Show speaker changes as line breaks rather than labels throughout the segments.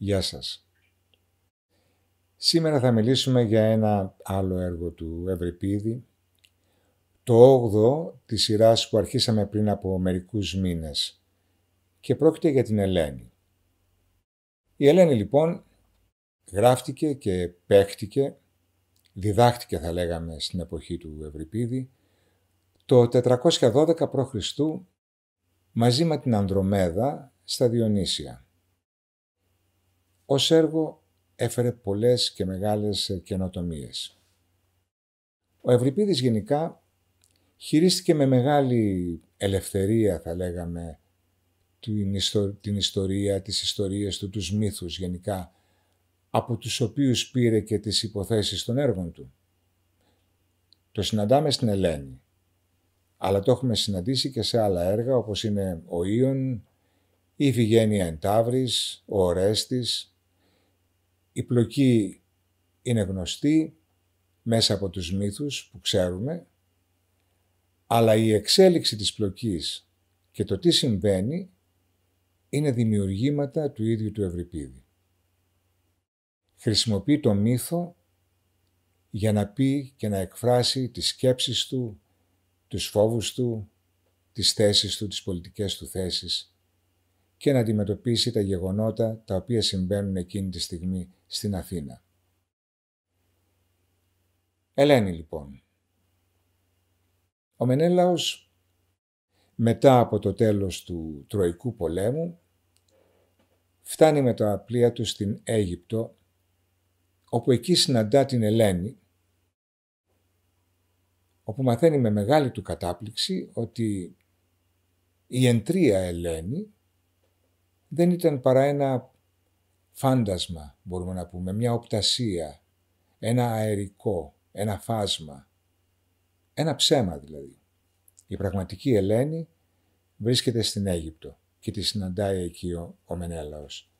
Γεια σας. Σήμερα θα μιλήσουμε για ένα άλλο έργο του Ευρυπίδη, το 8ο της σειράς που αρχίσαμε πριν από μερικούς μήνες και πρόκειται για την Ελένη. Η Ελένη λοιπόν γράφτηκε και παίχτηκε, διδάχτηκε θα λέγαμε στην εποχή του Ευρυπίδη, το 412 π.Χ. μαζί με την Ανδρομέδα στα Διονύσια. Ως έργο έφερε πολλές και μεγάλες καινοτομίες. Ο Ευρυπίδης γενικά χειρίστηκε με μεγάλη ελευθερία, θα λέγαμε, την ιστορία, τις ιστορίες του, τους μύθους γενικά, από τους οποίους πήρε και τις υποθέσεις των έργων του. Το συναντάμε στην Ελένη, αλλά το έχουμε συναντήσει και σε άλλα έργα, όπως είναι ο Ήων, η Ιφηγένεια εν Ταύρης, ο Ορέστης. Η πλοκή είναι γνωστή μέσα από τους μύθους που ξέρουμε, αλλά η εξέλιξη της πλοκής και το τι συμβαίνει είναι δημιουργήματα του ίδιου του Ευρυπίδη. Χρησιμοποιεί το μύθο για να πει και να εκφράσει τις σκέψεις του, τους φόβους του, τις θέσεις του, τις πολιτικές του θέσεις και να αντιμετωπίσει τα γεγονότα τα οποία συμβαίνουν εκείνη τη στιγμή στην Αθήνα. Ελένη λοιπόν. Ο Μενέλαος μετά από το τέλος του Τροϊκού πολέμου φτάνει με τα πλοία του στην Αίγυπτο, όπου εκεί συναντά την Ελένη, όπου μαθαίνει με μεγάλη του κατάπληξη ότι η εντρία Ελένη δεν ήταν παρά ένα φάντασμα, μπορούμε να πούμε, μια οπτασία, ένα αερικό, ένα φάσμα, ένα ψέμα δηλαδή. Η πραγματική Ελένη βρίσκεται στην Αίγυπτο και τη συναντάει εκεί ο Μενέλαος.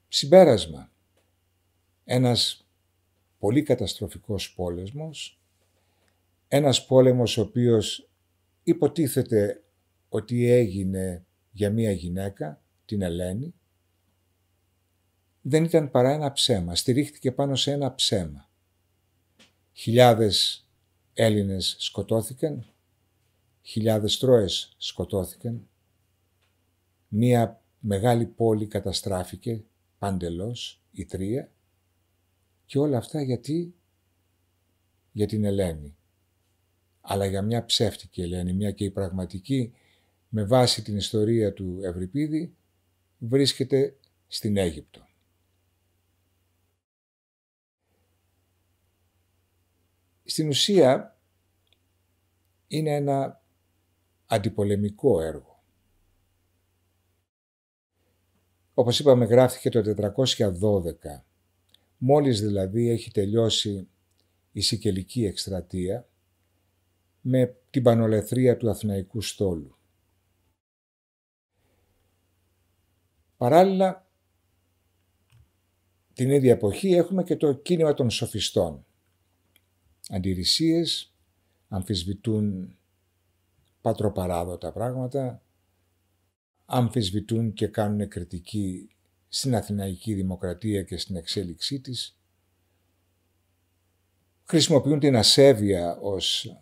Συμπέρασμα, ένας πολύ καταστροφικός πόλεμος, ένας πόλεμος ο οποίος υποτίθεται ότι έγινε για μία γυναίκα, την Ελένη, δεν ήταν παρά ένα ψέμα, στηρίχθηκε πάνω σε ένα ψέμα. Χιλιάδες Έλληνες σκοτώθηκαν, χιλιάδες Τρώες σκοτώθηκαν, μία μεγάλη πόλη καταστράφηκε παντελώς, η Τρία, και όλα αυτά γιατί? Για την Ελένη. Αλλά για μια ψεύτικη Ελένη, μια και η πραγματική, με βάση την ιστορία του Ευρυπίδη, βρίσκεται στην Αίγυπτο. Στην ουσία είναι ένα αντιπολεμικό έργο. Όπως είπαμε, γράφτηκε το 412, μόλις δηλαδή έχει τελειώσει η Σικελική εκστρατεία με την πανολεθρία του Αθηναϊκού στόλου. Παράλληλα, την ίδια εποχή έχουμε και το κίνημα των σοφιστών. Αντιρρησίες, αμφισβητούν πατροπαράδοτα πράγματα, αμφισβητούν και κάνουν κριτική στην Αθηναϊκή Δημοκρατία και στην εξέλιξή της. Χρησιμοποιούν την ασέβεια ως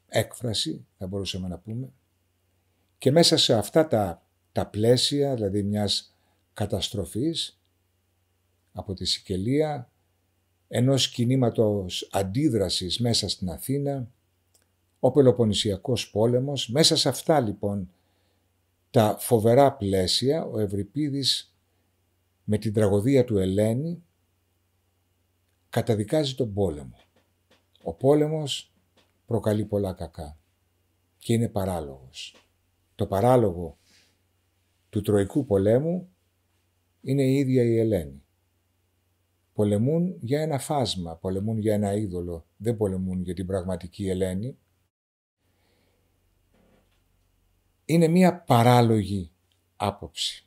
έκφραση, θα μπορούσαμε να πούμε, και μέσα σε αυτά τα πλαίσια, δηλαδή μιας καταστροφής από τη Σικελία, ενός κινήματος αντίδρασης μέσα στην Αθήνα, ο Πελοποννησιακός πόλεμος, μέσα σε αυτά λοιπόν τα φοβερά πλαίσια, ο Ευρυπίδης με την τραγωδία του Ελένη καταδικάζει τον πόλεμο. Ο πόλεμος προκαλεί πολλά κακά και είναι παράλογος. Το παράλογο του Τροϊκού πολέμου είναι η ίδια η Ελένη. Πολεμούν για ένα φάσμα, πολεμούν για ένα είδωλο, δεν πολεμούν για την πραγματική Ελένη. Είναι μία παράλογη άποψη,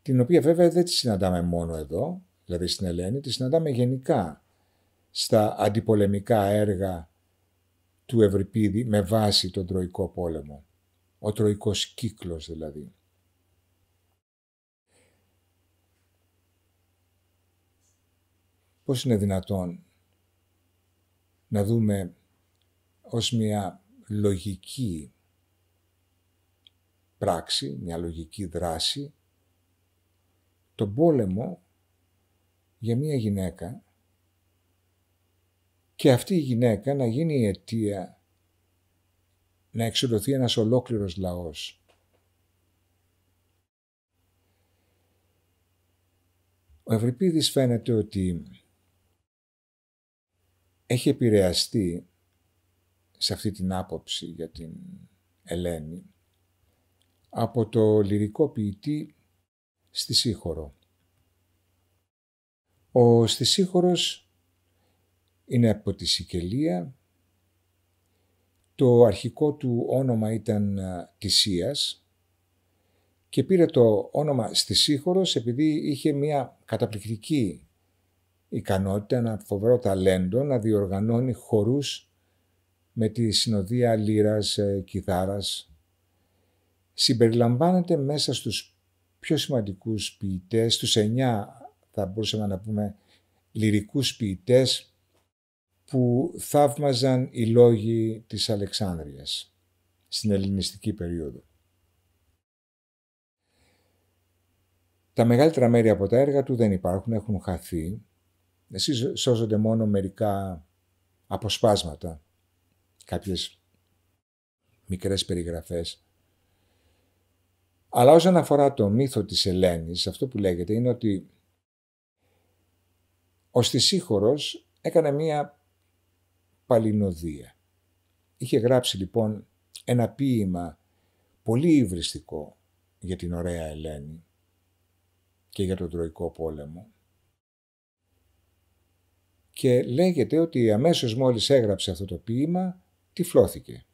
την οποία βέβαια δεν τη συναντάμε μόνο εδώ, δηλαδή στην Ελένη, τη συναντάμε γενικά στα αντιπολεμικά έργα του Ευρυπίδη με βάση τον Τροϊκό πόλεμο, ο Τροϊκός κύκλος δηλαδή. πώς είναι δυνατόν να δούμε ως μια λογική πράξη, μια λογική δράση, τον πόλεμο για μια γυναίκα και αυτή η γυναίκα να γίνει η αιτία να εξοδοθεί ένας ολόκληρος λαός. Ο Ευρυπίδης φαίνεται ότι έχει επηρεαστεί σε αυτή την άποψη για την Ελένη από το λυρικό ποιητή Στησίχωρο. Ο Στησίχωρος είναι από τη Σικελία. Το αρχικό του όνομα ήταν Τησίας και πήρε το όνομα Στησίχωρος επειδή είχε μια καταπληκτική ικανότητα, ένα φοβερό ταλέντο να διοργανώνει χορούς με τη συνοδεία λύρας, κιθάρας. Συμπεριλαμβάνεται μέσα στους πιο σημαντικούς ποιητές, τους 9 θα μπορούσαμε να πούμε λυρικούς ποιητές που θαύμαζαν οι λόγοι της Αλεξάνδρειας στην ελληνιστική περίοδο. Τα μεγαλύτερα μέρη από τα έργα του δεν υπάρχουν, έχουν χαθεί. Σώζονται μόνο μερικά αποσπάσματα, κάποιες μικρές περιγραφές. Αλλά όσον αφορά το μύθο της Ελένης, αυτό που λέγεται είναι ότι ο Στησίχωρος έκανε μία παλινοδία. Είχε γράψει λοιπόν ένα ποίημα πολύ υβριστικό για την ωραία Ελένη και για τον Τροϊκό πόλεμο. Και λέγεται ότι αμέσως μόλις έγραψε αυτό το ποίημα, τυφλώθηκε.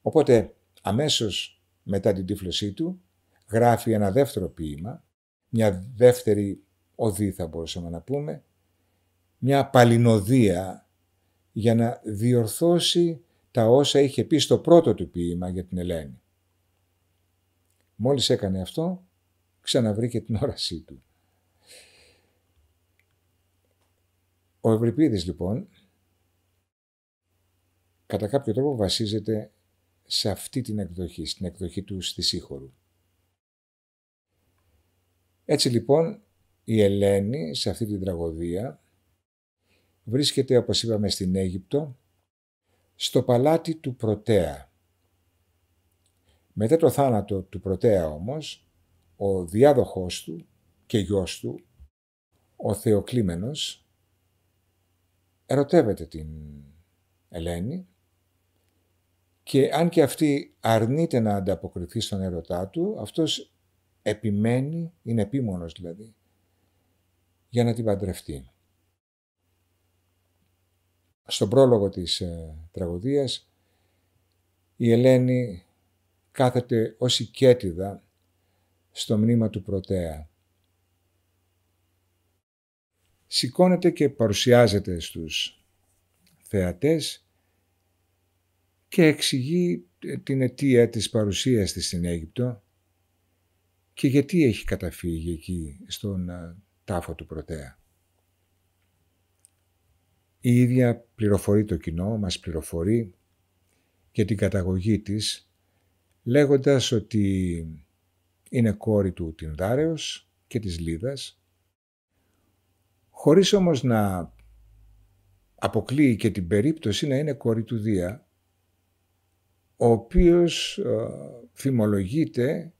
Οπότε αμέσως μετά την τύφλωσή του γράφει ένα δεύτερο ποίημα, μια δεύτερη οδή θα μπορούσαμε να πούμε, μια παλινοδία για να διορθώσει τα όσα είχε πει στο πρώτο του ποίημα για την Ελένη. Μόλις έκανε αυτό, ξαναβρήκε την όρασή του. Ο Ευρυπίδης λοιπόν κατά κάποιο τρόπο βασίζεται σε αυτή την εκδοχή, στην εκδοχή του Στησίχωρου. Έτσι λοιπόν η Ελένη σε αυτή την τραγωδία βρίσκεται, όπως είπαμε, στην Αίγυπτο, στο παλάτι του Πρωτέα. Μετά το θάνατο του Πρωτέα όμως, ο διάδοχός του και γιος του, ο Θεοκλήμενος, ερωτεύεται την Ελένη και αν και αυτή αρνείται να ανταποκριθεί στον έρωτά του, αυτός επιμένει, είναι επίμονος δηλαδή, για να την παντρευτεί. Στον πρόλογο της τραγωδίας η Ελένη κάθεται ως οικέτιδα στο μνήμα του Πρωτέα. Σηκώνεται και παρουσιάζεται στους θεατές και εξηγεί την αιτία της παρουσίας της στην Αίγυπτο και γιατί έχει καταφύγει εκεί στον τάφο του Πρωτέα. Η ίδια πληροφορεί το κοινό, μας πληροφορεί για την καταγωγή της, λέγοντας ότι είναι κόρη του Τινδάρεως και της Λίδας, χωρίς όμως να αποκλείει και την περίπτωση να είναι κόρη του Δία, ο οποίος φημολογείται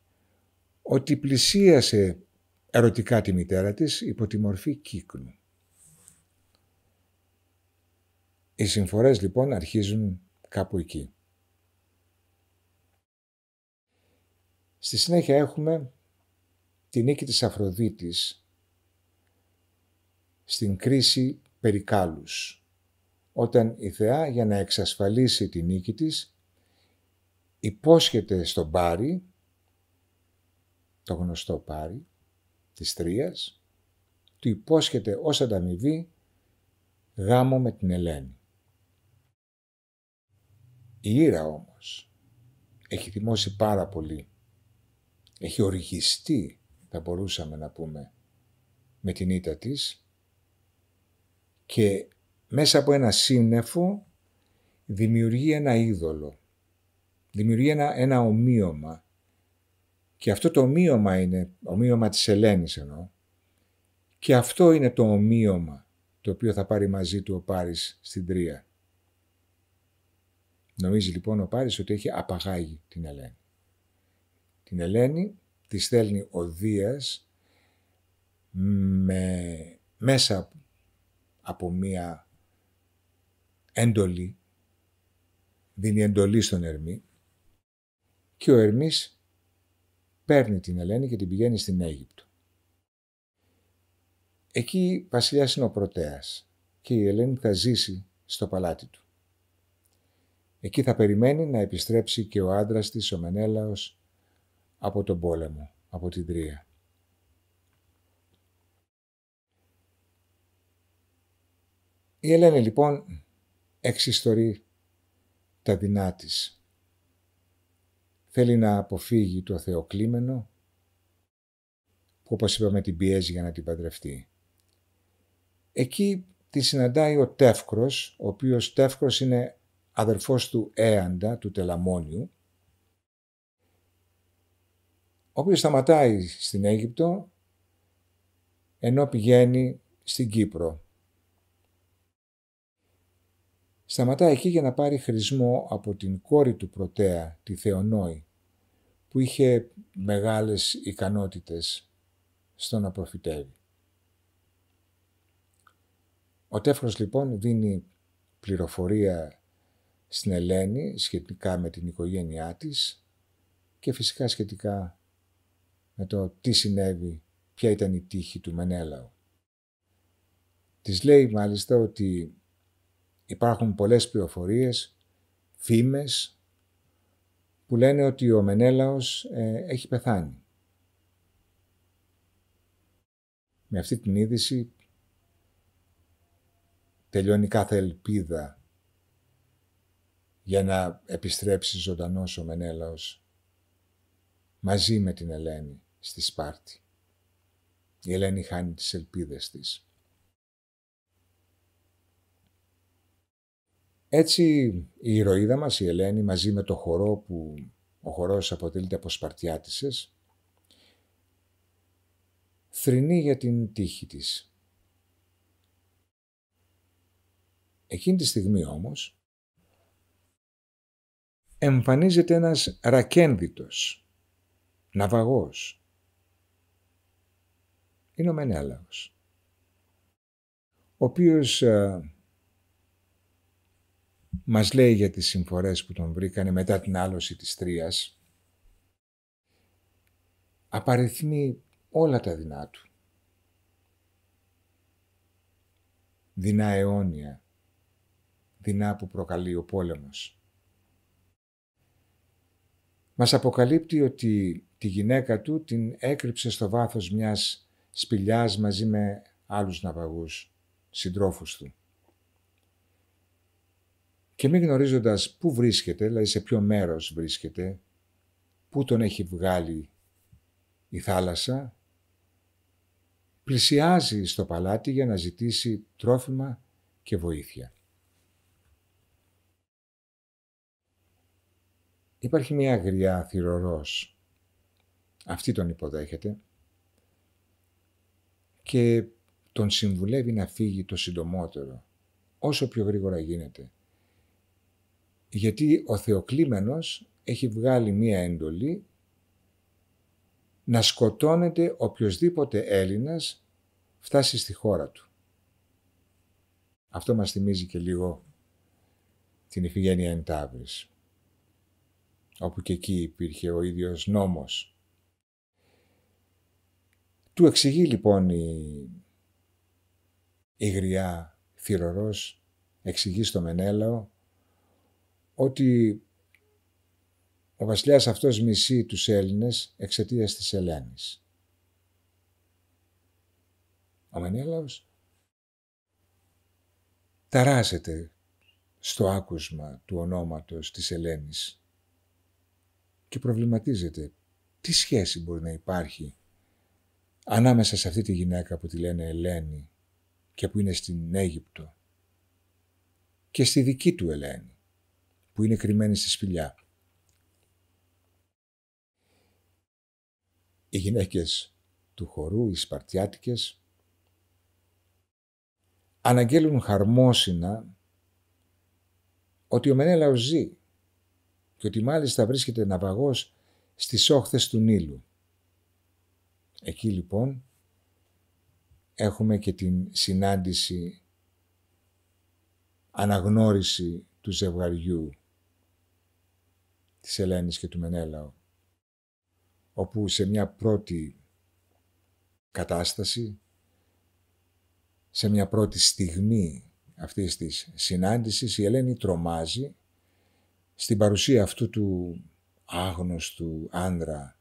ότι πλησίασε ερωτικά τη μητέρα της υπό τη μορφή κύκνου. Οι συμφορές λοιπόν αρχίζουν κάπου εκεί. Στη συνέχεια έχουμε τη νίκη της Αφροδίτης στην κρίση Περικάλους, όταν η θεά για να εξασφαλίσει τη νίκη της υπόσχεται στον Πάρη, το γνωστό Πάρη της Τρίας, του υπόσχεται ως ανταμοιβή γάμο με την Ελένη. Η Ήρα όμως έχει θυμώσει πάρα πολύ, έχει οργιστεί, θα μπορούσαμε να πούμε, με την ήττα της και μέσα από ένα σύννεφο δημιουργεί ένα είδωλο, δημιουργεί ένα ομοίωμα και αυτό το ομοίωμα είναι ομοίωμα της Ελένης εννοώ και αυτό είναι το ομοίωμα το οποίο θα πάρει μαζί του ο Πάρης στην Τρία. Νομίζει λοιπόν ο Πάρης ότι έχει απαγάγει την Ελένη. Την Ελένη τη στέλνει ο Δίας μέσα από μία εντολή, δίνει εντολή στον Ερμή και ο Ερμής παίρνει την Ελένη και την πηγαίνει στην Αίγυπτο. Εκεί βασιλιάς είναι ο Πρωτέας και η Ελένη θα ζήσει στο παλάτι του. Εκεί θα περιμένει να επιστρέψει και ο άντρας της, ο Μενέλαος, από τον πόλεμο, από την Τρία. Η Ελένη λοιπόν εξιστορεί τα δεινά της. Θέλει να αποφύγει το Θεοκλήμενο που όπως είπαμε την πιέζει για να την παντρευτεί. Εκεί τη συναντάει ο Τεύκρος, ο οποίος Τεύκρος είναι αδερφός του Έαντα, του Τελαμόνιου, ο οποίος σταματάει στην Αίγυπτο ενώ πηγαίνει στην Κύπρο. Σταματάει εκεί για να πάρει χρησμό από την κόρη του Πρωτέα, τη Θεονόη, που είχε μεγάλες ικανότητες στο να προφητεύει. Ο Τεύκρος λοιπόν δίνει πληροφορία στην Ελένη σχετικά με την οικογένειά της και φυσικά σχετικά με το τι συνέβη, ποια ήταν η τύχη του Μενέλαου. Της λέει μάλιστα ότι υπάρχουν πολλές πληροφορίες, φήμες, που λένε ότι ο Μενέλαος έχει πεθάνει. Με αυτή την είδηση τελειώνει κάθε ελπίδα για να επιστρέψει ζωντανός ο Μενέλαος μαζί με την Ελένη στη Σπάρτη. Η Ελένη χάνει τις ελπίδες της. Έτσι η ηρωίδα μας, η Ελένη, μαζί με το χορό που ο χορός αποτελείται από Σπαρτιάτισσες, θρηνεί για την τύχη της. Εκείνη τη στιγμή όμως εμφανίζεται ένας ρακένδυτος, ναυαγός. Είναι ο Μενέλαος, ο οποίος μας λέει για τις συμφορές που τον βρήκανε μετά την άλωση της Τρίας. Απαριθμεί όλα τα δεινά του. Δεινά αιώνια, δεινά που προκαλεί ο πόλεμος. Μας αποκαλύπτει ότι τη γυναίκα του την έκρυψε στο βάθος μιας σπηλιάς μαζί με άλλους ναυαγούς, συντρόφους του. Και μη γνωρίζοντας πού βρίσκεται, δηλαδή σε ποιο μέρος βρίσκεται, πού τον έχει βγάλει η θάλασσα, πλησιάζει στο παλάτι για να ζητήσει τρόφιμα και βοήθεια. Υπάρχει μια γριά θυρωρός. Αυτή τον υποδέχεται και τον συμβουλεύει να φύγει το συντομότερο, όσο πιο γρήγορα γίνεται. Γιατί ο Θεοκλήμενος έχει βγάλει μία εντολή να σκοτώνεται οποιοσδήποτε Έλληνας φτάσει στη χώρα του. Αυτό μας θυμίζει και λίγο την Ιφηγένεια εν Ταύρης, όπου και εκεί υπήρχε ο ίδιος νόμος. Του εξηγεί λοιπόν η γριά θυρωρός, εξηγεί στο Μενέλαο ότι ο βασιλιάς αυτός μισεί τους Έλληνες εξαιτίας της Ελένης. Ο Μενέλαος ταράζεται στο άκουσμα του ονόματος της Ελένης και προβληματίζεται τι σχέση μπορεί να υπάρχει ανάμεσα σε αυτή τη γυναίκα που τη λένε Ελένη και που είναι στην Αίγυπτο και στη δική του Ελένη που είναι κρυμμένη στη σπηλιά. Οι γυναίκες του χορού, οι Σπαρτιάτικες, αναγγέλουν χαρμόσυνα ότι ο Μενέλαος ζει και ότι μάλιστα βρίσκεται ναυαγός στις όχθες του Νείλου. Εκεί λοιπόν έχουμε και την συνάντηση, αναγνώριση του ζευγαριού της Ελένης και του Μενέλαου, όπου σε μια πρώτη κατάσταση, σε μια πρώτη στιγμή αυτής της συνάντησης, η Ελένη τρομάζει στην παρουσία αυτού του άγνωστου άντρα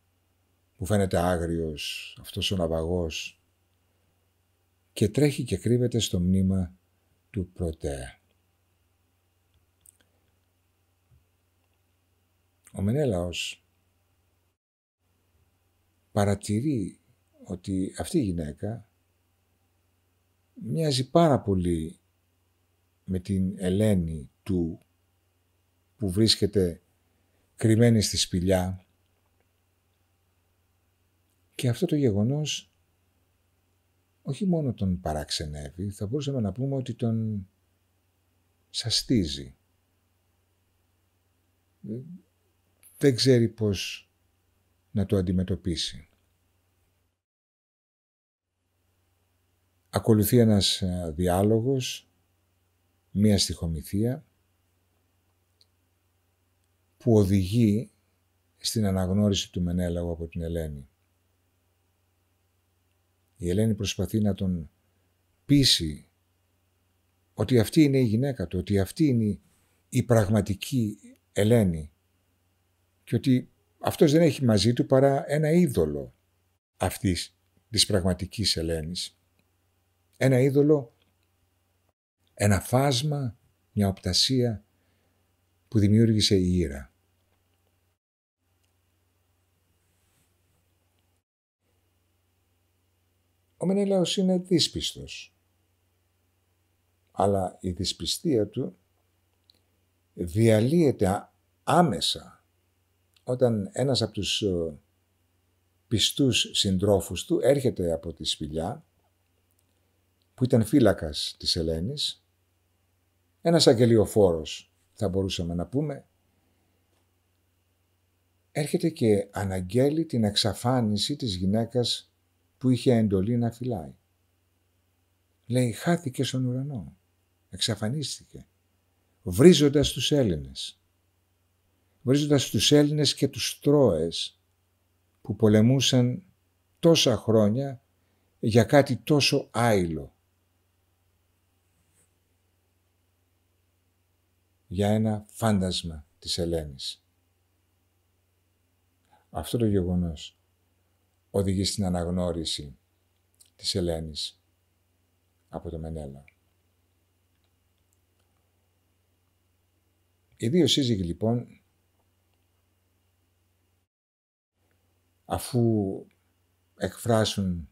που φαίνεται άγριος, αυτός ο ναυαγός, και τρέχει και κρύβεται στο μνήμα του Πρωτέα. Ο Μενέλαος παρατηρεί ότι αυτή η γυναίκα μοιάζει πάρα πολύ με την Ελένη του που βρίσκεται κρυμμένη στη σπηλιά, και αυτό το γεγονός όχι μόνο τον παραξενεύει, θα μπορούσαμε να πούμε ότι τον σαστίζει. Δεν ξέρει πώς να το αντιμετωπίσει. Ακολουθεί ένας διάλογος, μία στιχομυθία που οδηγεί στην αναγνώριση του Μενέλαου από την Ελένη. Η Ελένη προσπαθεί να τον πείσει ότι αυτή είναι η γυναίκα του, ότι αυτή είναι η πραγματική Ελένη και ότι αυτός δεν έχει μαζί του παρά ένα είδωλο αυτής της πραγματικής Ελένης. Ένα είδωλο, ένα φάσμα, μια οπτασία που δημιούργησε η Ήρα. Ο Μενέλαος είναι δύσπιστος, αλλά η δυσπιστία του διαλύεται άμεσα όταν ένας από τους πιστούς συντρόφους του έρχεται από τη σπηλιά, που ήταν φύλακας της Ελένης, ένας αγγελιοφόρος θα μπορούσαμε να πούμε, έρχεται και αναγγέλει την εξαφάνιση της γυναίκας που είχε εντολή να φυλάει. Λέει, χάθηκε στον ουρανό, εξαφανίστηκε, βρίζοντας τους Έλληνες. Βρίζοντας τους Έλληνες και τους Τρώες που πολεμούσαν τόσα χρόνια για κάτι τόσο άειλο. Για ένα φάντασμα της Ελένης. Αυτό το γεγονός οδηγεί στην αναγνώριση της Ελένης από το Μενέλαο. Οι δύο σύζυγοι λοιπόν, αφού εκφράσουν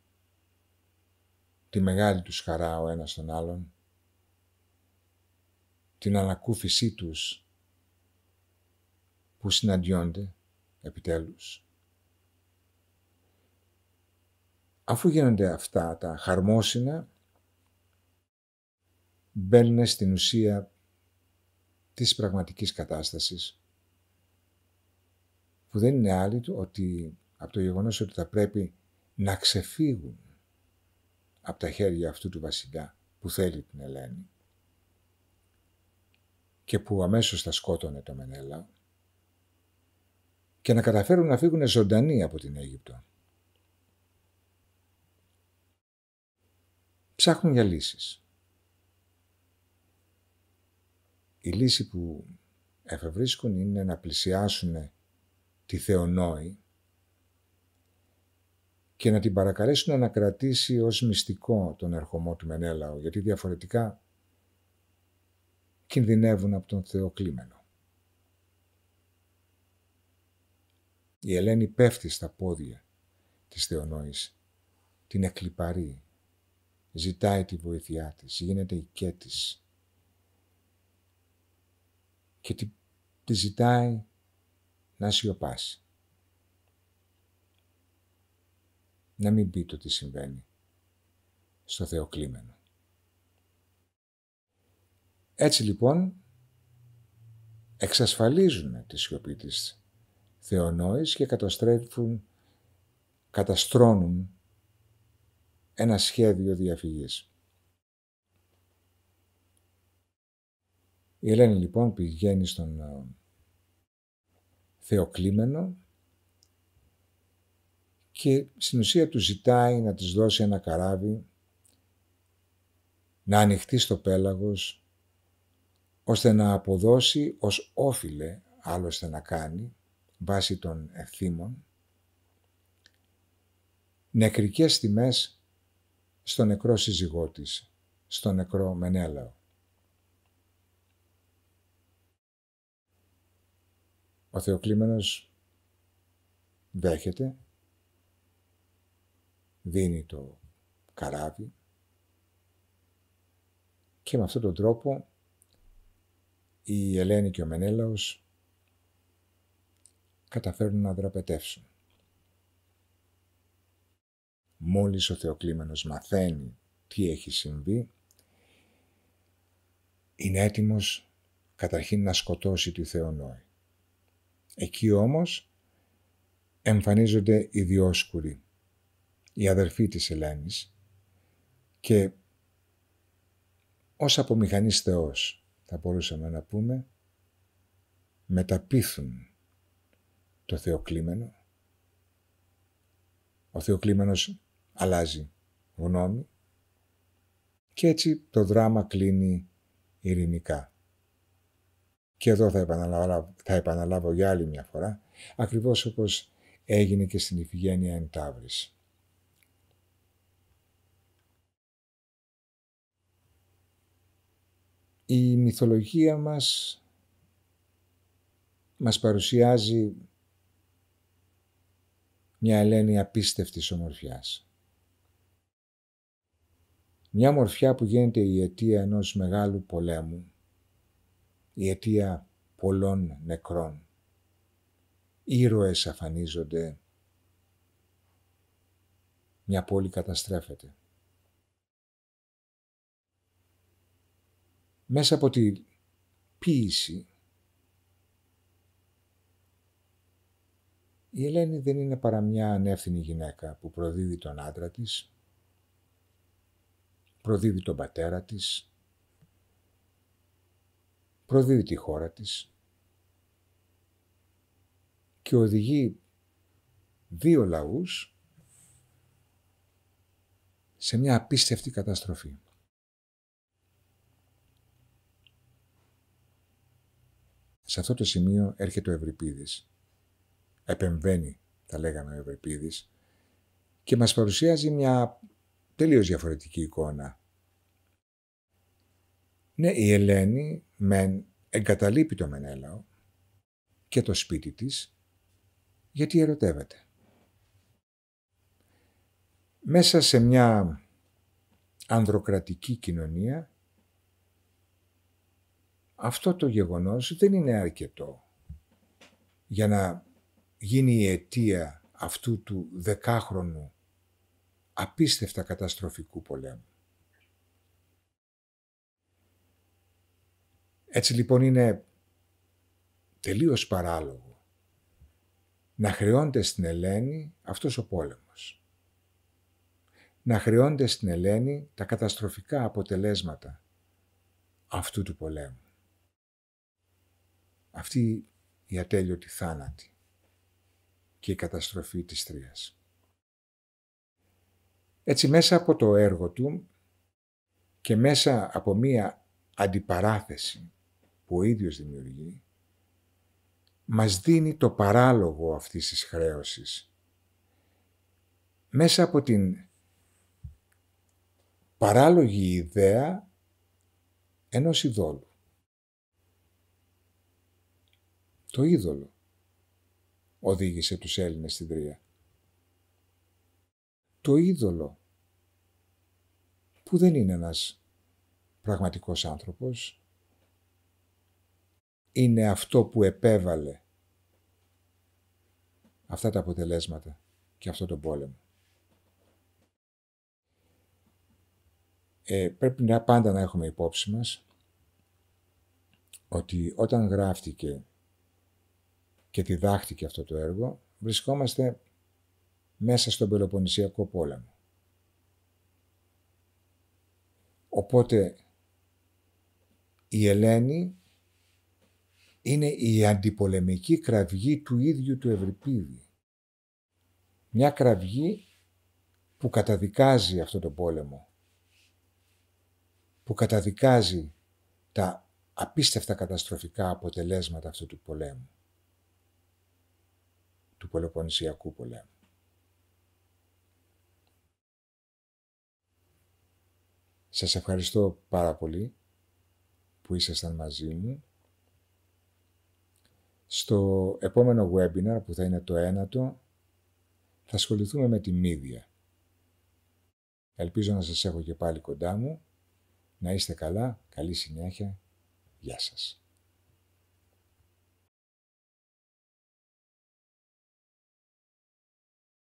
τη μεγάλη τους χαρά ο ένας τον άλλον, την ανακούφισή τους που συναντιόνται επιτέλους, αφού γίνονται αυτά τα χαρμόσυνα, μπαίνουν στην ουσία της πραγματικής κατάστασης, που δεν είναι άλλη του ότι από το γεγονός ότι θα πρέπει να ξεφύγουν από τα χέρια αυτού του βασιλιά που θέλει την Ελένη και που αμέσως θα σκότωνε το Μενέλαο, και να καταφέρουν να φύγουν ζωντανοί από την Αίγυπτο. Ψάχνουν για λύσεις. Η λύση που εφευρίσκουν είναι να πλησιάσουν τη Θεονόη και να την παρακαλέσουν να κρατήσει ως μυστικό τον ερχομό του Μενέλαου, γιατί διαφορετικά κινδυνεύουν από τον Θεοκλήμενο. Η Ελένη πέφτει στα πόδια της Θεονόης, την εκλιπαρεί ζητάει τη βοήθειά της, γίνεται οικέτης και τη ζητάει να σιωπάσει. Να μην πει το τι συμβαίνει στο θεοκλείμενο. Έτσι λοιπόν εξασφαλίζουν τη σιωπή της Θεονόης και καταστρώνουν ένα σχέδιο διαφυγής. Η Ελένη λοιπόν πηγαίνει στον θεοκλείμενο και στην ουσία του ζητάει να της δώσει ένα καράβι να ανοιχτεί στο πέλαγος ώστε να αποδώσει ως όφιλε άλλωστε να κάνει βάσει των ευθύμων νεκρικές τιμές στο νεκρό σύζυγό της, στο νεκρό Μενέλαο. Ο Θεοκλείμενος δέχεται, δίνει το καράβι και με αυτόν τον τρόπο η Ελένη και ο Μενέλαος καταφέρνουν να δραπετεύσουν. Μόλις ο Θεοκλείμενος μαθαίνει τι έχει συμβεί, είναι έτοιμος καταρχήν να σκοτώσει τη Θεονόη. Εκεί όμως εμφανίζονται οι Διόσκουροι, οι αδερφοί της Ελένης και ως απομηχανής Θεός, θα μπορούσαμε να πούμε, μεταπείθουν το Θεοκλείμενο. Ο Θεοκλείμενος αλλάζει γνώμη και έτσι το δράμα κλείνει ειρηνικά. Και εδώ θα επαναλάβω για άλλη μια φορά, ακριβώς όπως έγινε και στην Ιφηγένεια εν Ταύρης. Η μυθολογία μας παρουσιάζει μια Ελένη απίστευτης ομορφιάς. Μια ομορφιά που γίνεται η αιτία ενός μεγάλου πολέμου, η αιτία πολλών νεκρών. Ήρωες αφανίζονται, μια πόλη καταστρέφεται. Μέσα από τη ποίηση, η Ελένη δεν είναι παρά μια ανεύθυνη γυναίκα που προδίδει τον άντρα της, προδίδει τον πατέρα της, προδίδει τη χώρα της και οδηγεί 2 λαούς σε μια απίστευτη καταστροφή. Σε αυτό το σημείο έρχεται ο Ευρυπίδης. Επεμβαίνει, θα λέγαμε, ο Ευρυπίδης και μας παρουσιάζει μια τελείως διαφορετική εικόνα. Ναι, η Ελένη εγκαταλείπει το Μενέλαο και το σπίτι της γιατί ερωτεύεται. Μέσα σε μια ανδροκρατική κοινωνία αυτό το γεγονός δεν είναι αρκετό για να γίνει η αιτία αυτού του 10χρονου απίστευτα καταστροφικού πολέμου. Έτσι λοιπόν είναι τελείως παράλογο να χρεώνται στην Ελένη αυτός ο πόλεμος. Να χρεώνται στην Ελένη τα καταστροφικά αποτελέσματα αυτού του πολέμου. Αυτή η ατέλειωτη θάνατη και η καταστροφή της Τρίας. Έτσι μέσα από το έργο του και μέσα από μία αντιπαράθεση που ο ίδιος δημιουργεί, μας δίνει το παράλογο αυτής της χρέωσης. Μέσα από την παράλογη ιδέα ενός ειδόλου. Το είδωλο οδήγησε τους Έλληνες στην Τρία. Το είδωλο που δεν είναι ένας πραγματικός άνθρωπος, είναι αυτό που επέβαλε αυτά τα αποτελέσματα και αυτό τον πόλεμο. Πρέπει πάντα να έχουμε υπόψη μας ότι όταν γράφτηκε και διδάχτηκε αυτό το έργο, βρισκόμαστε μέσα στον Πελοποννησιακό πόλεμο. Οπότε η Ελένη είναι η αντιπολεμική κραυγή του ίδιου του Ευρυπίδη. Μια κραυγή που καταδικάζει αυτό το πόλεμο, που καταδικάζει τα απίστευτα καταστροφικά αποτελέσματα αυτού του πολέμου, του Πελοποννησιακού πολέμου. Σας ευχαριστώ πάρα πολύ που ήσασταν μαζί μου. Στο επόμενο webinar, που θα είναι το 9ο, θα ασχοληθούμε με τη μύδια. Ελπίζω να σας έχω και πάλι κοντά μου. Να είστε καλά, καλή συνέχεια. Γεια σας.